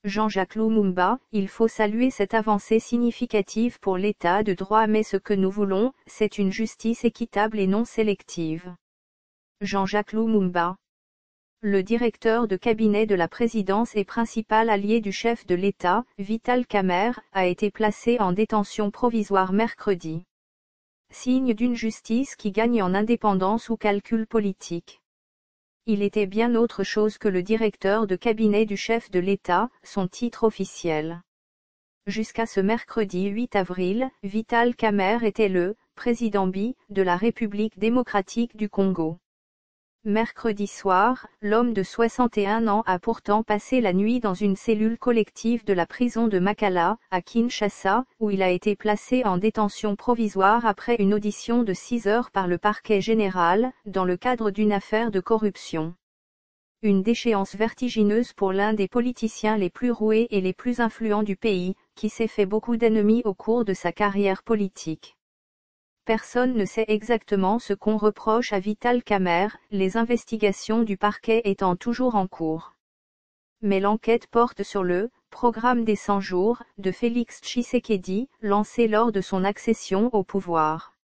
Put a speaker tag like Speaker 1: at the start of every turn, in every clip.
Speaker 1: Jean-Jacques Lumumba, il faut saluer cette avancée significative pour l'état de droit, mais ce que nous voulons, c'est une justice équitable et non sélective. Jean-Jacques Lumumba. Le directeur de cabinet de la présidence et principal allié du chef de l'État, Vital Kamerhe, a été placé en détention provisoire mercredi. Signe d'une justice qui gagne en indépendance ou calcul politique. Il était bien autre chose que le directeur de cabinet du chef de l'État, son titre officiel. Jusqu'à ce mercredi 8 avril, Vital Kamerhe était le « président B » de la République démocratique du Congo. Mercredi soir, l'homme de 61 ans a pourtant passé la nuit dans une cellule collective de la prison de Makala, à Kinshasa, où il a été placé en détention provisoire après une audition de 6 heures par le parquet général, dans le cadre d'une affaire de corruption. Une déchéance vertigineuse pour l'un des politiciens les plus roués et les plus influents du pays, qui s'est fait beaucoup d'ennemis au cours de sa carrière politique. Personne ne sait exactement ce qu'on reproche à Vital Kamerhe, les investigations du parquet étant toujours en cours. Mais l'enquête porte sur le « programme des 100 jours » de Félix Tshisekedi, lancé lors de son accession au pouvoir.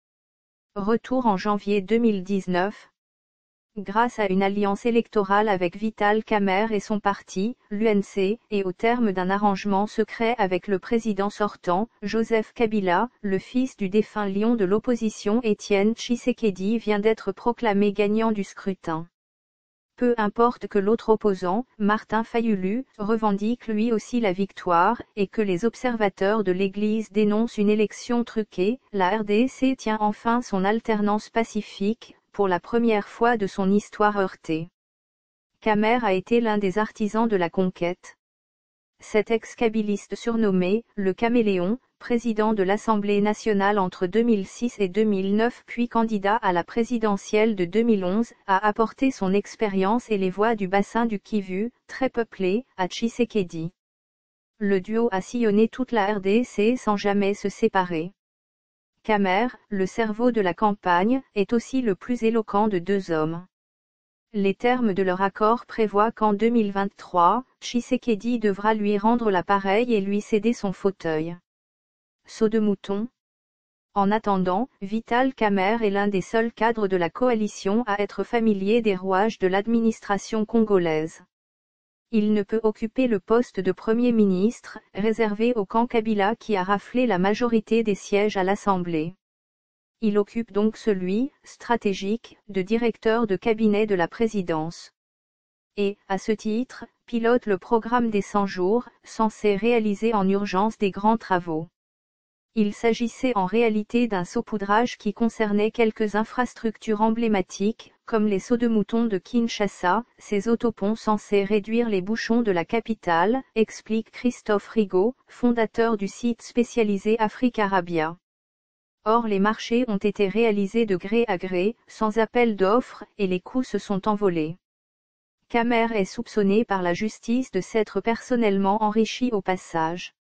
Speaker 1: Retour en janvier 2019. Grâce à une alliance électorale avec Vital Kamerhe et son parti, l'UNC, et au terme d'un arrangement secret avec le président sortant, Joseph Kabila, le fils du défunt lion de l'opposition Étienne Tshisekedi vient d'être proclamé gagnant du scrutin. Peu importe que l'autre opposant, Martin Fayulu, revendique lui aussi la victoire, et que les observateurs de l'Église dénoncent une élection truquée, la RDC tient enfin son alternance pacifique, pour la première fois de son histoire heurtée. Kamerhe a été l'un des artisans de la conquête. Cet ex-kabiliste surnommé « le caméléon », président de l'Assemblée nationale entre 2006 et 2009 puis candidat à la présidentielle de 2011, a apporté son expérience et les voix du bassin du Kivu, très peuplé, à Tshisekedi. Le duo a sillonné toute la RDC sans jamais se séparer. Kamerhe, le cerveau de la campagne, est aussi le plus éloquent de deux hommes. Les termes de leur accord prévoient qu'en 2023, Tshisekedi devra lui rendre l'appareil et lui céder son fauteuil. Saut de mouton. En attendant, Vital Kamerhe est l'un des seuls cadres de la coalition à être familier des rouages de l'administration congolaise. Il ne peut occuper le poste de Premier ministre, réservé au camp Kabila qui a raflé la majorité des sièges à l'Assemblée. Il occupe donc celui, stratégique, de directeur de cabinet de la présidence. Et, à ce titre, pilote le programme des 100 jours, censé réaliser en urgence des grands travaux. Il s'agissait en réalité d'un saupoudrage qui concernait quelques infrastructures emblématiques, comme les sauts de mouton de Kinshasa, ces autoponts censés réduire les bouchons de la capitale, explique Christophe Rigaud, fondateur du site spécialisé Afrique Arabia. Or les marchés ont été réalisés de gré à gré, sans appel d'offres, et les coûts se sont envolés. Kamerhe est soupçonné par la justice de s'être personnellement enrichi au passage.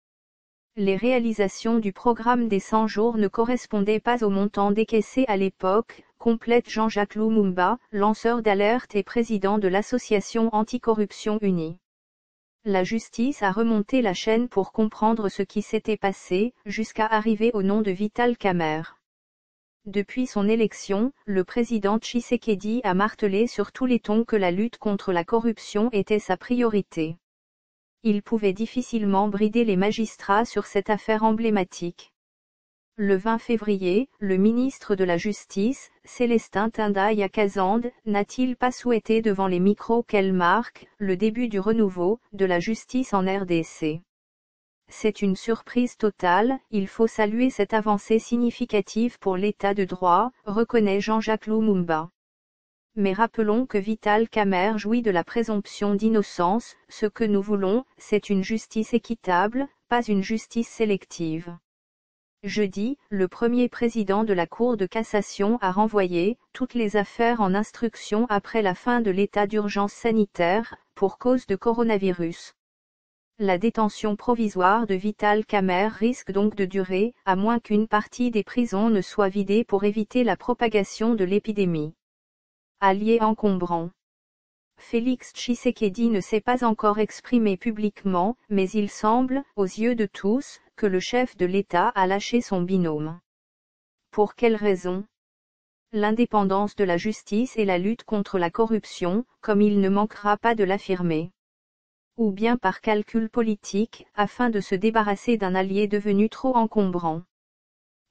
Speaker 1: Les réalisations du programme des 100 jours ne correspondaient pas au montant décaissé à l'époque, complète Jean-Jacques Lumumba, lanceur d'alerte et président de l'association Anticorruption Unie. La justice a remonté la chaîne pour comprendre ce qui s'était passé, jusqu'à arriver au nom de Vital Kamerhe. Depuis son élection, le président Tshisekedi a martelé sur tous les tons que la lutte contre la corruption était sa priorité. Il pouvait difficilement brider les magistrats sur cette affaire emblématique. Le 20 février, le ministre de la Justice, Célestin Tindaya Kazande, n'a-t-il pas souhaité devant les micros qu'elle marque le début du renouveau de la justice en RDC. C'est une surprise totale, il faut saluer cette avancée significative pour l'état de droit, reconnaît Jean-Jacques Lumumba. Mais rappelons que Vital Kamerhe jouit de la présomption d'innocence, ce que nous voulons, c'est une justice équitable, pas une justice sélective. Jeudi, le premier président de la Cour de cassation a renvoyé toutes les affaires en instruction après la fin de l'état d'urgence sanitaire, pour cause de coronavirus. La détention provisoire de Vital Kamerhe risque donc de durer, à moins qu'une partie des prisons ne soit vidée pour éviter la propagation de l'épidémie. Allié encombrant. Félix Tshisekedi ne s'est pas encore exprimé publiquement, mais il semble, aux yeux de tous, que le chef de l'État a lâché son binôme. Pour quelle raison? L'indépendance de la justice et la lutte contre la corruption, comme il ne manquera pas de l'affirmer. Ou bien par calcul politique, afin de se débarrasser d'un allié devenu trop encombrant.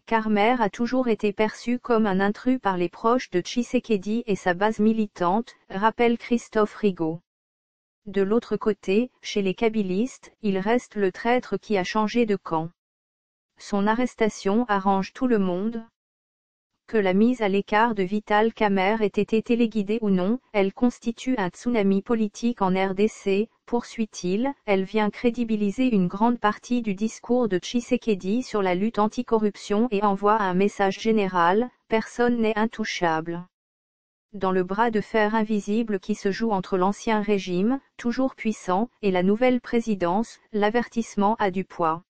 Speaker 1: Carmer a toujours été perçu comme un intrus par les proches de Tshisekedi et sa base militante, rappelle Christophe Rigaud. De l'autre côté, chez les kabylistes, il reste le traître qui a changé de camp. Son arrestation arrange tout le monde. Que la mise à l'écart de Vital Kamerhe ait été téléguidée ou non, elle constitue un tsunami politique en RDC, poursuit-il, elle vient crédibiliser une grande partie du discours de Tshisekedi sur la lutte anticorruption et envoie un message général, personne n'est intouchable. Dans le bras de fer invisible qui se joue entre l'ancien régime, toujours puissant, et la nouvelle présidence, l'avertissement a du poids.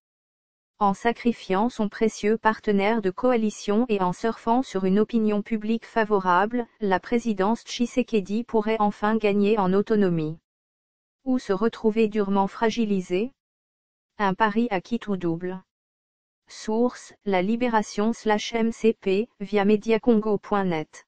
Speaker 1: En sacrifiant son précieux partenaire de coalition et en surfant sur une opinion publique favorable, la présidence Tshisekedi pourrait enfin gagner en autonomie. Ou se retrouver durement fragilisée? Un pari à quitte ou double. Source, La Libération/MCP, via mediacongo.net.